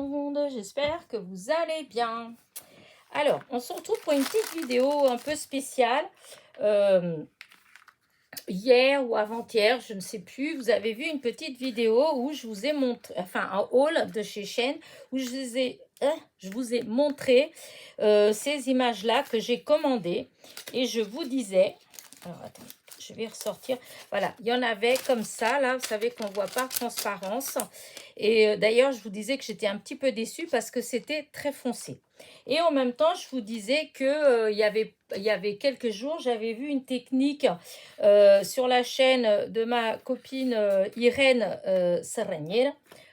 monde, j'espère que vous allez bien. Alors, on se retrouve pour une petite vidéo un peu spéciale. Hier ou avant-hier, je ne sais plus, vous avez vu une petite vidéo où je vous ai montré, enfin un haul de chez Shein, où je vous ai montré ces images-là que j'ai commandées. Et je vous disais, alors attendez, je vais ressortir. Voilà, il y en avait comme ça, là, vous savez qu'on voit par transparence. Et d'ailleurs, je vous disais que j'étais un petit peu déçue parce que c'était très foncé. Et en même temps, je vous disais que il y avait quelques jours, j'avais vu une technique sur la chaîne de ma copine Irène Serranier,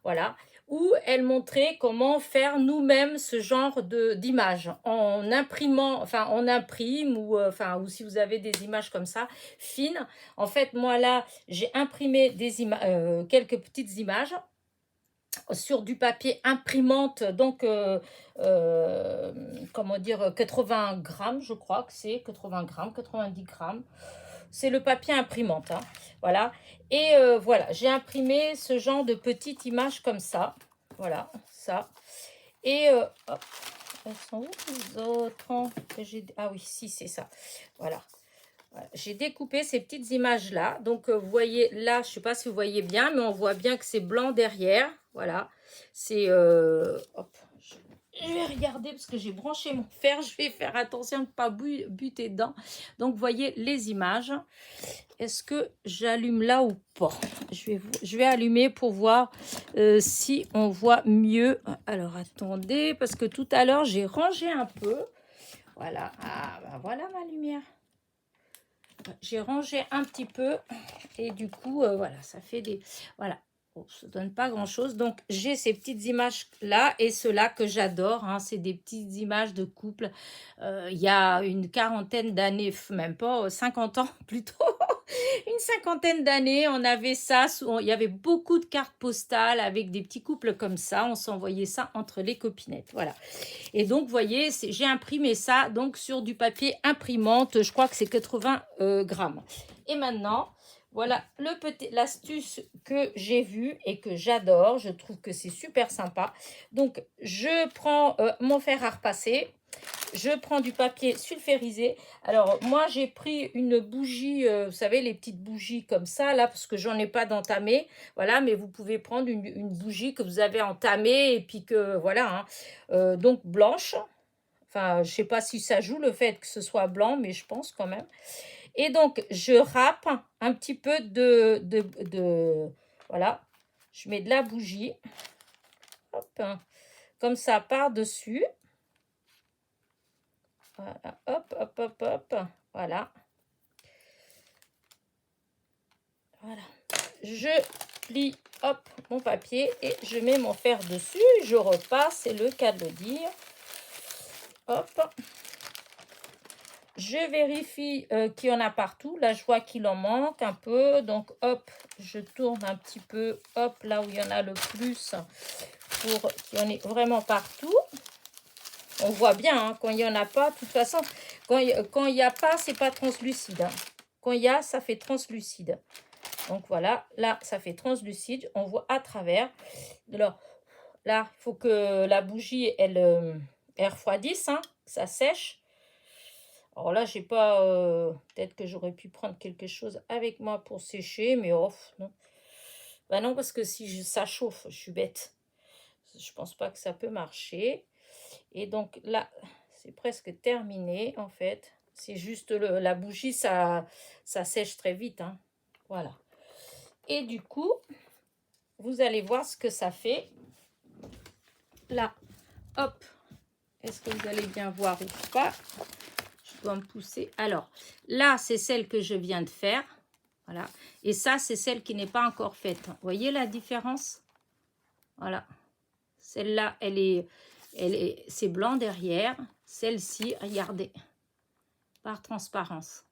voilà, où elle montrait comment faire nous-mêmes ce genre d'image en imprimant, enfin on imprime ou ou si vous avez des images comme ça fines. En fait, moi là, j'ai imprimé quelques petites images sur du papier imprimante, donc comment dire, 80 grammes, je crois que c'est 80 grammes, 90 grammes. C'est le papier imprimante, hein, voilà. Et voilà, j'ai imprimé ce genre de petites images comme ça, voilà, ça. Et hop, elles sont où les autres que j'ai... Ah oui, si, c'est ça, voilà. Voilà. J'ai découpé ces petites images-là. Donc, vous voyez, là, je ne sais pas si vous voyez bien, mais on voit bien que c'est blanc derrière. Voilà. C'est... hop, je vais regarder parce que j'ai branché mon fer. Je vais faire attention de ne pas buter dedans. Donc, vous voyez les images. Est-ce que j'allume là ou pas? Je vais allumer pour voir si on voit mieux. Alors, attendez, parce que tout à l'heure, j'ai rangé un peu. Voilà. Ah, ben voilà ma lumière. J'ai rangé un petit peu et du coup, voilà, ça fait des... Voilà, bon, ça ne donne pas grand-chose. Donc, j'ai ces petites images-là et ceux-là que j'adore. Hein, c'est des petites images de couple. Il y a une quarantaine d'années, même pas, 50 ans plutôt. Une cinquantaine d'années, on avait ça. Il y avait beaucoup de cartes postales avec des petits couples comme ça. On s'envoyait ça entre les copinettes. Voilà. Et donc, vous voyez, j'ai imprimé ça donc sur du papier imprimante. Je crois que c'est 80 grammes. Et maintenant, voilà l'astuce que j'ai vue et que j'adore. Je trouve que c'est super sympa. Donc, je prends mon fer à repasser. Je prends du papier sulfurisé. Alors, moi, j'ai pris une bougie, vous savez, les petites bougies comme ça, là, parce que j'en ai pas d'entamée. Voilà, mais vous pouvez prendre une bougie que vous avez entamée et puis que, voilà, hein, donc blanche. Enfin, je sais pas si ça joue le fait que ce soit blanc, mais je pense quand même. Et donc, je râpe un petit peu voilà, je mets de la bougie. Hop, hein, comme ça par-dessus. Voilà, hop, hop, hop, hop, voilà. Voilà. Je plie, hop, mon papier et je mets mon fer dessus. Je repasse, c'est le cas de le dire. Hop. Je vérifie qu'il y en a partout. Là, je vois qu'il en manque un peu. Donc, hop, je tourne un petit peu, hop, là où il y en a le plus pour qu'il y en ait vraiment partout. On voit bien, hein, quand il n'y en a pas, de toute façon, quand il n'y a pas, c'est pas translucide. Hein. Quand il y a, ça fait translucide. Donc voilà, là, ça fait translucide. On voit à travers. Alors, là, il faut que la bougie, elle refroidisse, hein, que ça sèche. Alors là, j'ai pas... peut-être que j'aurais pu prendre quelque chose avec moi pour sécher, mais off, non. Bah non, parce que si ça chauffe, je suis bête. Je pense pas que ça peut marcher. Et donc là, c'est presque terminé, en fait. C'est juste la bougie, ça sèche très vite, hein. Voilà. Et du coup, vous allez voir ce que ça fait. Là, hop. Est-ce que vous allez bien voir ou pas? Je dois me pousser. Alors, là, c'est celle que je viens de faire. Voilà. Et ça, c'est celle qui n'est pas encore faite. Vous voyez la différence? Voilà. Celle-là, c'est blanc derrière. Celle-ci, regardez, par transparence.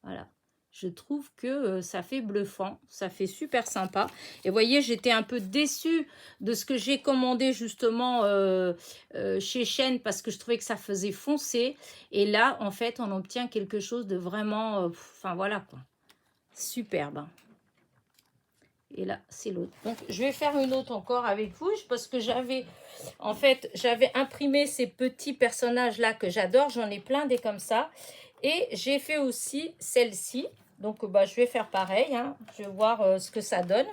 Voilà. Je trouve que ça fait bluffant, ça fait super sympa. Et vous voyez, j'étais un peu déçue de ce que j'ai commandé justement chez Shein parce que je trouvais que ça faisait foncer. Et là, en fait, on obtient quelque chose de vraiment, enfin voilà quoi, superbe. Et là, c'est l'autre. Donc, je vais faire une autre encore avec vous parce que en fait, j'avais imprimé ces petits personnages-là que j'adore. J'en ai plein des comme ça. Et j'ai fait aussi celle-ci. Donc, bah, je vais faire pareil. Hein. Je vais voir ce que ça donne.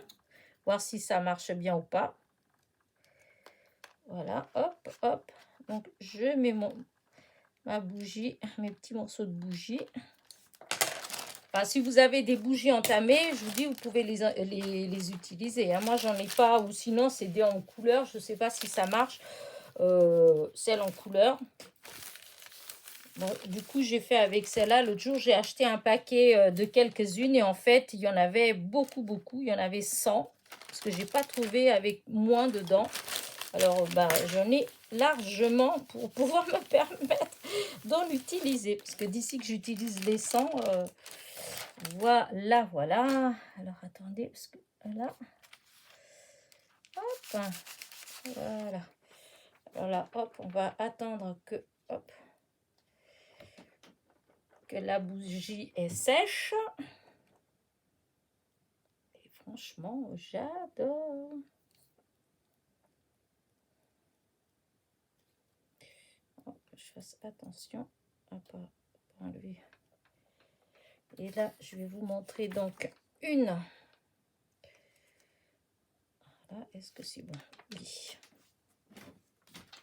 Voir si ça marche bien ou pas. Voilà, hop, hop. Donc, je mets ma bougie, mes petits morceaux de bougie. Enfin, si vous avez des bougies entamées, je vous dis, vous pouvez les utiliser. Hein. Moi, j'en ai pas, ou sinon, c'est des en couleur. Je ne sais pas si ça marche, celle en couleur. Bon, du coup, j'ai fait avec celle-là. L'autre jour, j'ai acheté un paquet de quelques-unes. Et en fait, il y en avait beaucoup, beaucoup. Il y en avait 100. Parce que je n'ai pas trouvé avec moins dedans. Alors, bah, j'en ai largement pour pouvoir me permettre d'en utiliser. Parce que d'ici que j'utilise les 100... voilà, voilà. Alors, attendez, parce que là, hop, voilà. Alors là, hop, on va attendre que, hop, que la bougie est sèche. Et franchement, j'adore. Oh, je fasse attention à pas enlever. Et là, je vais vous montrer donc une. Voilà, est-ce que c'est bon? Oui.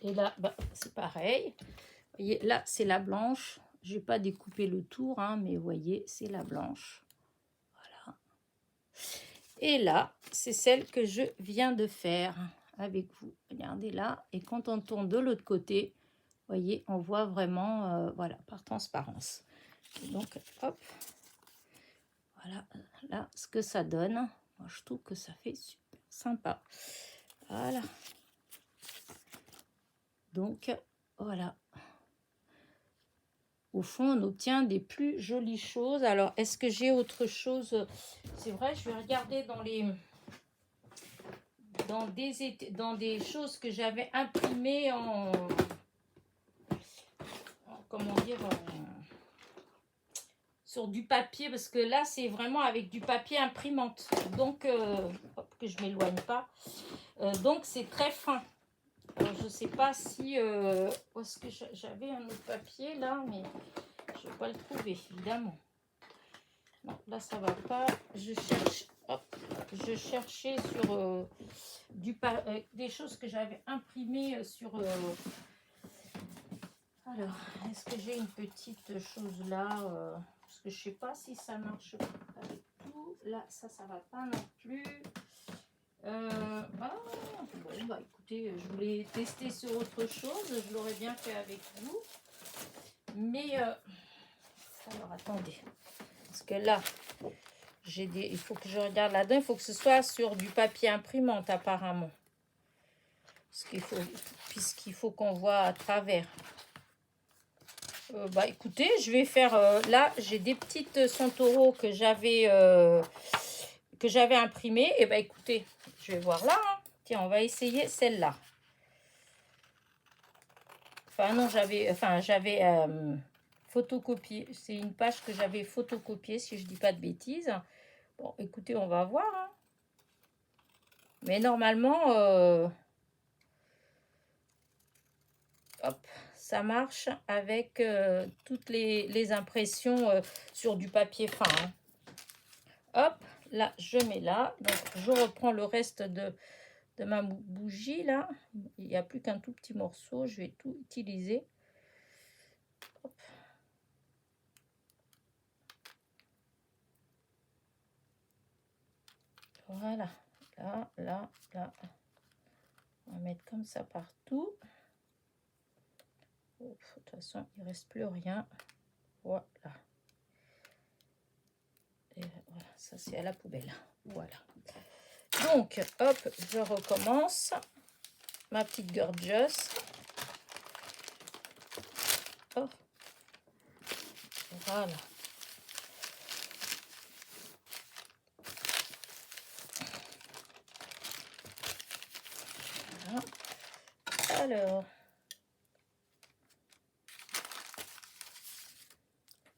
Et là, bah, c'est pareil. Vous voyez, là, c'est la blanche. Je n'ai pas découpé le tour, hein, mais vous voyez, c'est la blanche. Voilà. Et là, c'est celle que je viens de faire avec vous. Regardez là. Et quand on tourne de l'autre côté, vous voyez, on voit vraiment, voilà, par transparence. Et donc, hop. Voilà, là, ce que ça donne. Moi, je trouve que ça fait super sympa. Voilà. Donc, voilà. Au fond, on obtient des plus jolies choses. Alors, est-ce que j'ai autre chose? C'est vrai, je vais regarder dans des choses que j'avais imprimées comment dire, sur du papier. Parce que là, c'est vraiment avec du papier imprimante. Donc, hop, que je ne m'éloigne pas. Donc, c'est très fin. Alors, je ne sais pas si... est-ce que j'avais un autre papier là, mais je ne vais pas le trouver, évidemment. Non, là, ça ne va pas. Je cherche... Hop, je cherchais sur des choses que j'avais imprimées sur... Alors, est-ce que j'ai une petite chose là parce que je ne sais pas si ça marche avec tout. Là, ça ne va pas non plus. Bon, bah écoutez, je voulais tester sur autre chose. Je l'aurais bien fait avec vous. Mais, alors attendez. Parce que là, il faut que je regarde là-dedans. Il faut que ce soit sur du papier imprimante apparemment. Puisqu'il faut qu'on voit à travers. Bah écoutez, je vais faire... là, j'ai des petites Santoro que j'avais imprimées. Et bah écoutez, je vais voir là. Hein. Tiens, on va essayer celle-là. Enfin non, j'avais photocopié. C'est une page que j'avais photocopiée, si je dis pas de bêtises. Bon, écoutez, on va voir. Hein. Mais normalement, hop, ça marche avec toutes les impressions sur du papier fin. Hein. Hop, là, je mets là. Donc, je reprends le reste de ma bougie, là. Il n'y a plus qu'un tout petit morceau. Je vais tout utiliser. Hop. Voilà. Là, là, là. On va mettre comme ça partout. Oh, de toute façon, il ne reste plus rien. Voilà. Et voilà, ça c'est à la poubelle. Voilà. Donc, hop, je recommence. Ma petite gorgeous. Oh. Voilà. Voilà. Alors,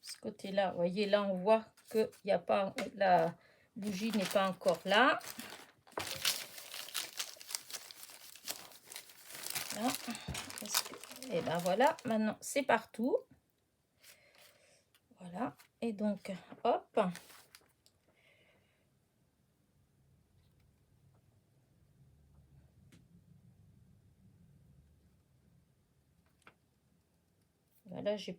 ce côté-là, vous voyez, là, on voit qu'il n'y a pas, la bougie n'est pas encore là. Là. Et ben voilà, maintenant c'est partout. Voilà, et donc, hop. Là, j'ai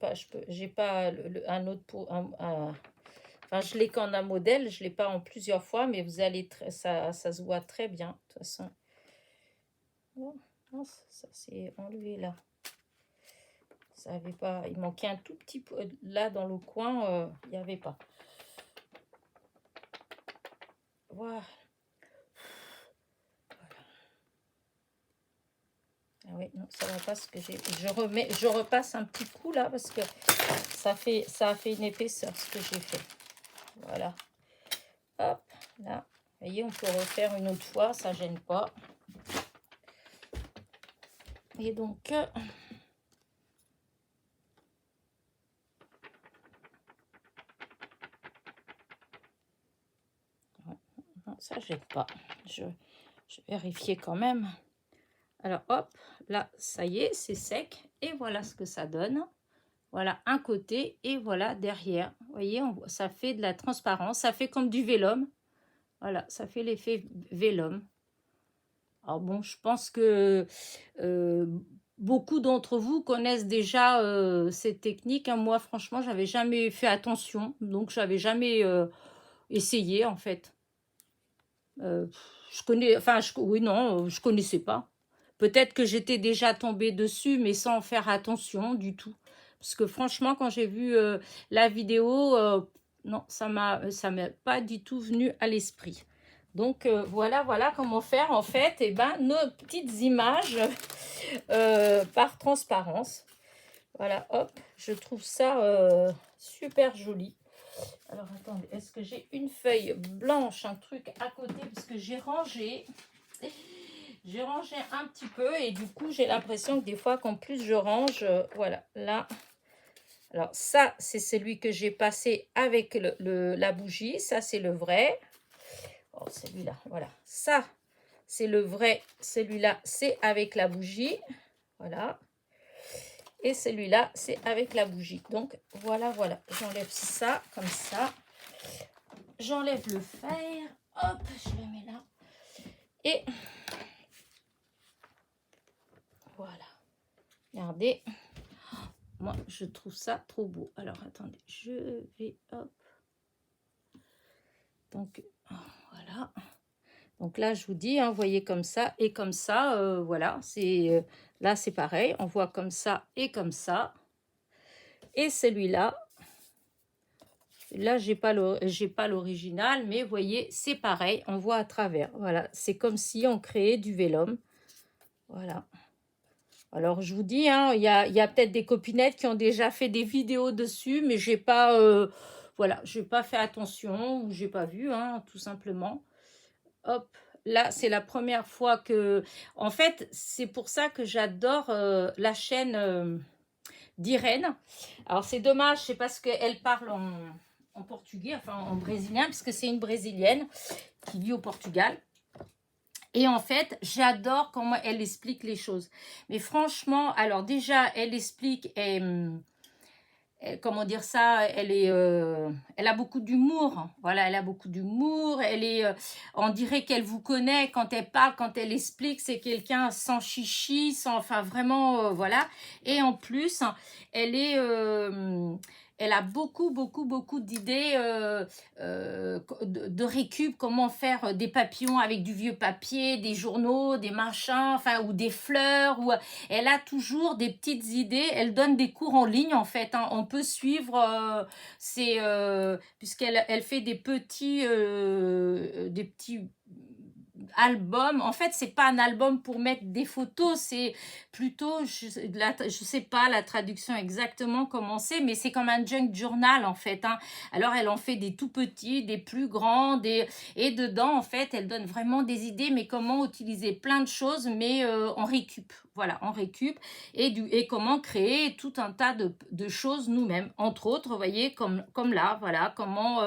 pas un autre pour enfin, je l'ai qu'en un modèle, je l'ai pas en plusieurs fois, mais vous allez ça se voit très bien. De toute façon, oh, non, ça s'est enlevé là. Ça avait pas, il manquait un tout petit peu là dans le coin, il n'y avait pas. Voilà. Ah oui, non, ça va pas ce que j'ai. Je repasse un petit coup là parce que ça a fait une épaisseur ce que j'ai fait. Voilà. Hop, là. Vous voyez, on peut refaire une autre fois, ça gêne pas. Et donc, non, ça gêne pas. Je vérifier quand même. Alors, hop, là, ça y est, c'est sec. Et voilà ce que ça donne. Voilà un côté et voilà derrière. Vous voyez, ça fait de la transparence. Ça fait comme du vélum. Voilà, ça fait l'effet vélum. Alors bon, je pense que beaucoup d'entre vous connaissent déjà cette technique. Hein. Moi, franchement, j'avais jamais fait attention. Donc, j'avais jamais essayé, en fait. Je connais, enfin, oui, non, je connaissais pas. Peut-être que j'étais déjà tombée dessus, mais sans faire attention du tout. Parce que franchement, quand j'ai vu la vidéo, non, ça m'est pas du tout venu à l'esprit. Donc voilà comment faire en fait, et ben nos petites images par transparence. Voilà, hop, je trouve ça super joli. Alors, attendez, est-ce que j'ai une feuille blanche, un truc à côté? Parce que j'ai rangé un petit peu et du coup, j'ai l'impression que des fois, qu'en plus je range, voilà, là. Alors, ça, c'est celui que j'ai passé avec la bougie. Ça, c'est le vrai. Oh, celui-là, voilà. Ça, c'est le vrai. Celui-là, c'est avec la bougie. Voilà. Et celui-là, c'est avec la bougie. Donc, voilà. J'enlève ça, comme ça. J'enlève le fer. Hop, je le mets là. Et voilà. Regardez. Moi, je trouve ça trop beau. Alors, attendez. Je vais... Hop. Donc, voilà. Donc là, je vous dis, hein, vous voyez comme ça et comme ça. Voilà. Là, c'est pareil. On voit comme ça et comme ça. Et celui-là, là, j'ai pas l'original, mais vous voyez, c'est pareil, on voit à travers. Voilà, c'est comme si on créait du vélum. Voilà. Alors, je vous dis, hein, il y a peut-être des copinettes qui ont déjà fait des vidéos dessus, mais j'ai pas, voilà, j'ai pas fait attention ou j'ai pas vu, hein, tout simplement. Hop, là, c'est la première fois que... En fait, c'est pour ça que j'adore la chaîne d'Irène. Alors, c'est dommage, c'est parce qu'elle parle en portugais, enfin en brésilien, parce que c'est une brésilienne qui vit au Portugal. Et en fait, j'adore comment elle explique les choses. Mais franchement, alors déjà, elle explique, comment dire ça, elle a beaucoup d'humour. Voilà, elle a beaucoup d'humour. On dirait qu'elle vous connaît quand elle parle, quand elle explique. C'est quelqu'un sans chichi, sans, enfin vraiment, voilà. Et en plus, elle est, elle a beaucoup d'idées de récup, comment faire des papillons avec du vieux papier, des journaux, des machins, enfin, ou des fleurs. Elle a toujours des petites idées. Elle donne des cours en ligne, en fait. Hein. On peut suivre, puisqu'elle fait des petits album. En fait, c'est pas un album pour mettre des photos, c'est plutôt, je sais pas la traduction exactement comment c'est, mais c'est comme un junk journal en fait. Hein. Alors, elle en fait des tout petits, des plus grands, et dedans, en fait, elle donne vraiment des idées, mais comment utiliser plein de choses, mais en récup. voilà, en récup, et comment créer tout un tas de choses nous-mêmes. Entre autres, vous voyez, comme là, voilà, comment,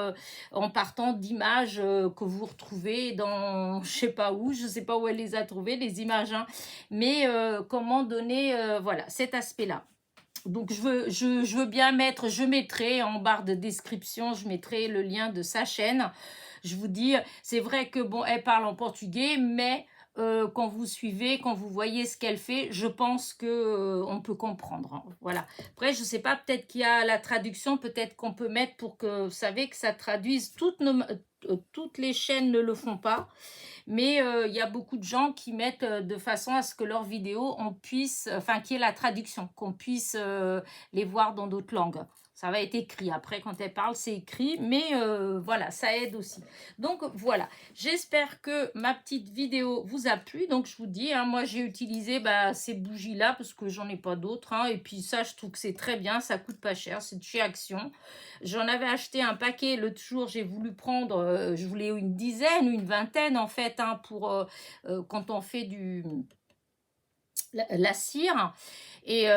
en partant d'images que vous retrouvez dans, je sais pas où, je sais pas où elle les a trouvées, les images, hein, mais comment donner, voilà, cet aspect-là. Donc, je veux bien mettre, je mettrai en barre de description, je mettrai le lien de sa chaîne. Je vous dis, c'est vrai que, bon, elle parle en portugais, mais quand vous suivez, quand vous voyez ce qu'elle fait, je pense que on peut comprendre, hein. Voilà. Après, je sais pas, peut-être qu'il y a la traduction, peut-être qu'on peut mettre pour que, vous savez, que ça traduise toutes les chaînes ne le font pas. Mais il y a beaucoup de gens qui mettent de façon à ce que leurs vidéos, on puisse, enfin, qu'il y ait la traduction, qu'on puisse les voir dans d'autres langues. Ça va être écrit. Après, quand elle parle, c'est écrit. Mais voilà, ça aide aussi. Donc, voilà. J'espère que ma petite vidéo vous a plu. Donc, je vous dis, hein, moi, j'ai utilisé ces bougies-là parce que j'en ai pas d'autres, hein. Et puis, ça, je trouve que c'est très bien. Ça coûte pas cher. C'est de chez Action. J'en avais acheté un paquet l'autre jour. J'ai voulu prendre, je voulais une dizaine, une vingtaine, en fait, hein, pour quand on fait la cire. Et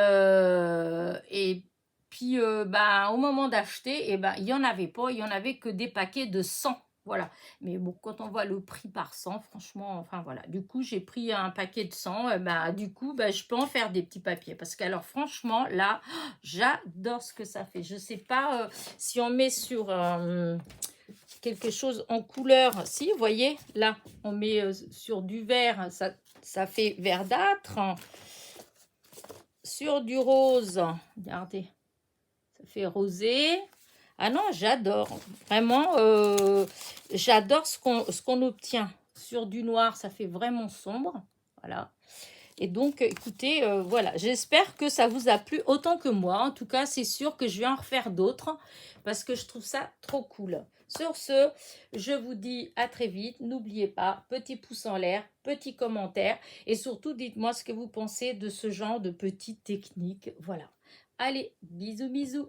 puis, au moment d'acheter, il n'y en avait pas. Il n'y en avait que des paquets de 100. Voilà. Mais bon, quand on voit le prix par 100, franchement, enfin voilà. Du coup, j'ai pris un paquet de 100. Du coup, je peux en faire des petits papiers. Parce que, alors, franchement, là, j'adore ce que ça fait. Je ne sais pas si on met sur quelque chose en couleur. Si, vous voyez, là, on met sur du vert. Ça fait verdâtre. Sur du rose, regardez, ça fait rosé. Ah non, j'adore, vraiment, j'adore ce qu'on obtient. Sur du noir, ça fait vraiment sombre, voilà. Et donc, écoutez, voilà, j'espère que ça vous a plu autant que moi. En tout cas, c'est sûr que je vais en refaire d'autres parce que je trouve ça trop cool. Sur ce, je vous dis à très vite. N'oubliez pas, petit pouce en l'air, petit commentaire et surtout, dites-moi ce que vous pensez de ce genre de petites techniques. Voilà. Allez, bisous, bisous.